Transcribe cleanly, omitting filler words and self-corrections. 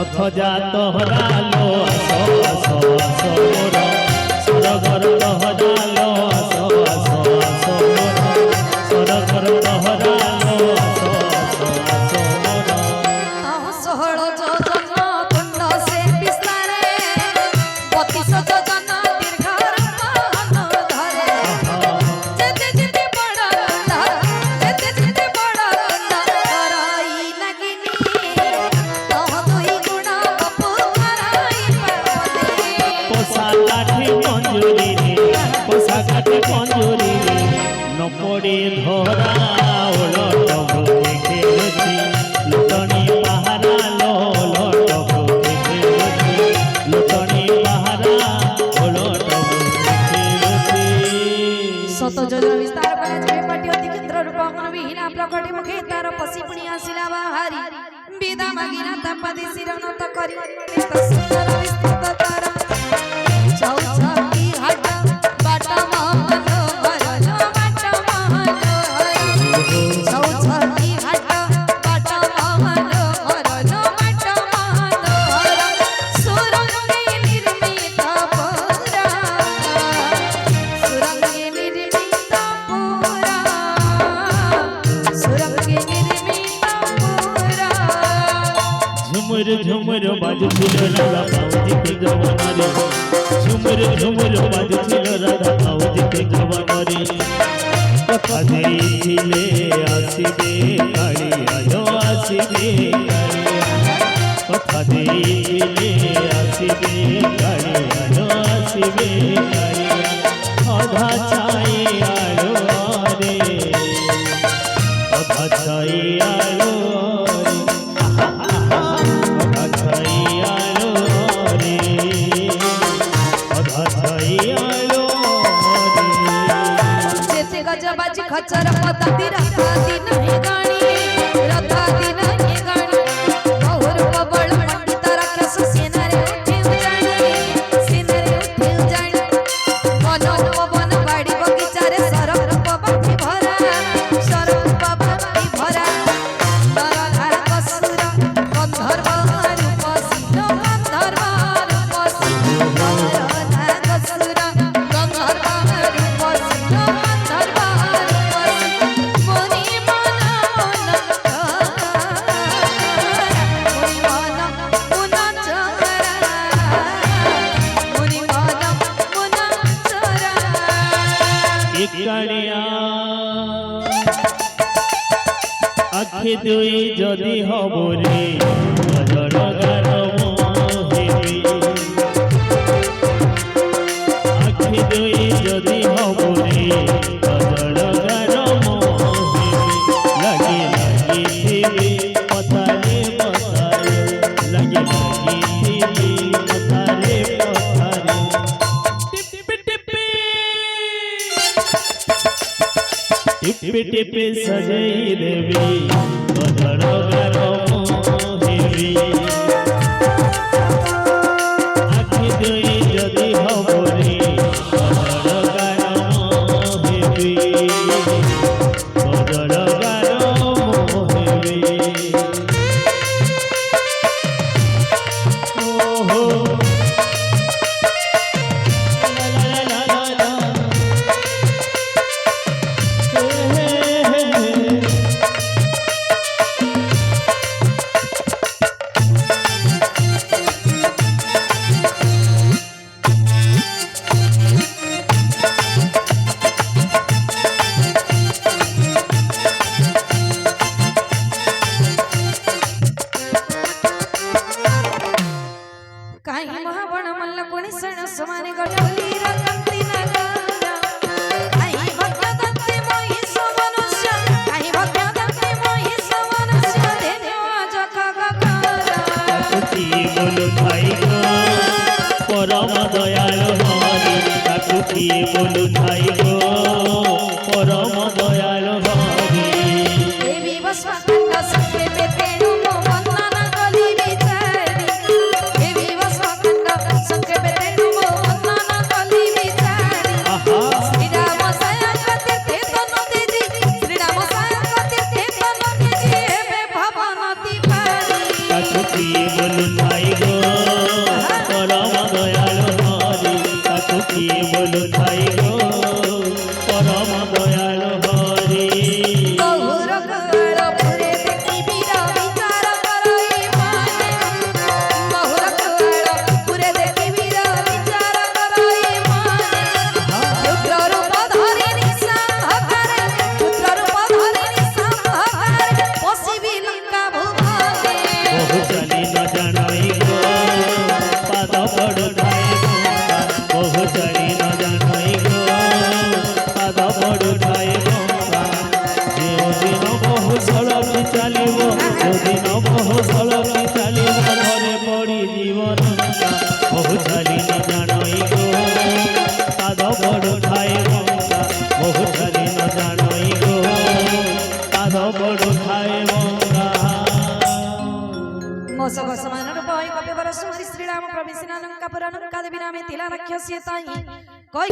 रथ जात हरालो आसो आसो आसो मोर सरगर हरालो आसो आसो आसो मोर सरगर हरालो आसो आसो आसो मोर षोहल जोजन कुंड से विस्तारे 32 जोजन दीर्घर मान धरे जेते जेते बड़ जेते जेते बड़ कराई नगिनी तह दुई गुण बपु कराई पावले पोसा काठी पंजुरी पोसा काठी पंजुरी न पड़े धरा ओलट भूखे खेलुची लुटनी पहारा लो लट भूखे खेलुची लुटनी पहारा ओलट भूखे खेलुची सत जोजन विस्तार कले जे पाटी अति केंद्र रूप मन विहीना प्रकटे मुखे तार पसी पुणी आसिला बाहारी विदा मागिना तपदि शिरनत करी नित सुंदर विस्तृत तार चौचकी हट बाटा महलो भरलो बाटा महलो चौचकी हट बाटा महलो भरलो बाटा महलो सुरंगे निर्मित पुरा सुरंगे निर्मित पुरा सुरंगे निर्मित पुरा झुमुर झुमुर बाजुथिल राधा पाउजी के जवानरे झुमुर झुमुर बाजुथिल राधा पाउजी के जवानरे कथा देइथिले आसीबे कालिया जो आसीबे कालिया कथा देइथिले आसीबे कालिया जो आसीबे कालिया अधा छाई आलो रे अधा छाई आलो गजबाजी खचर पताती रथाती नहीं गाणी रथाती नहीं गाणी बहुर प्रबळ पंडित राक्षस सेनारे उठी जाणी वन पवन बाड़ी बगीचा रे सररूप बाटी भरा सररूप बाटी भरा नरधा कसुर गंधर्व रूप सिंह गंधर्व रूप सिंह नरधा कसुर गंधर्व रूप सिंह आखि दुई जदि हब रे अजरगार मोहेबी आखि दुई जदि हब रे अजरगार मोहेबी लगे लगिथिबी पथारे पथारे लगे लगिथिबी पथारे पथारे टिपी टिपी सजई देवी अजरगार मोहेबी आखि दुई जदि हब रे अजरगार मोहेबी अजरगार मोहेबी ओहो ला ला ला ला काही महाबण मल्ल कोणी सण समाने गडली रंगती नगरा काही भक्तदंते मोही समनुष्य काही भक्तदंते मोही समनुष्य देवा जगगकारा काकुती बोलु थाई गो परम दयालु हरि काकुती बोलु थाई गो परम दयालु हरि देवी बसवकंड संगे पेटेणु वंदन कली विचारी देवी बसवकंड संगे पेटेणु वंदन कली विचारी श्री राम सायंक तीर्थे तनु तेजी श्री राम सायंक तीर्थे तनु तेजी हेबे भवन तिवारी काकुती बोलु ଥାଇ ଗୋ ପରମ ଦୟାଳୁ ହରି ତାକୁ କିଏ ବୋଲୁ ଥାଇ ଗୋ ପରମ ଦୟାଳୁ ହରି ବହୁର କାଳ ପୁରେ ଦେଖି ବୀର ବିଚାର କରଇ ମାନେ ବହୁର କାଳ ପୁରେ ଦେଖି ବୀର ବିଚାର କରଇ ମାନେ ରୁଦ୍ର ରୂପ ଧରି ନିଶାହକାରେ ରୁଦ୍ର ରୂପ ଧରି ନିଶାହକାରେ ପଶିବି ଲଙ୍କା ଭୁବନେ ବହୁ ଚାଲି ନ ଜାଣଇ ଗୋ ପାଦ ପଡୁଥାଏ ଗଙ୍ଗା ବହୁ ଚାଲି ନ ଜାଣଇ ଗୋ ପାଦ ପଡୁଥାଏ ଗଙ୍ଗା ଯେଉଁଦିନ ବହୁ ସଳଖି ଚାଲିବ ଯେଉଁଦିନ ବହୁ ସଳଖି ଚାଲିବ ଘରେ ପଡ଼ିଯିବ ନଙ୍କା ବହୁ ଚାଲି ନ ଜାଣଇ ଗୋ ପାଦ ପଡୁଥାଏ ଗଙ୍ଗା ବହୁ ଚାଲି ନ ଜାଣଇ ଗୋ ପାଦ ପଡୁଥାଏ ଗଙ୍ଗା मोसग समान रूप होई कपे वर सुमरि श्री राम प्रवेशिना लंका पुर लंका देवी नामे तिला रख्य से ताई कोई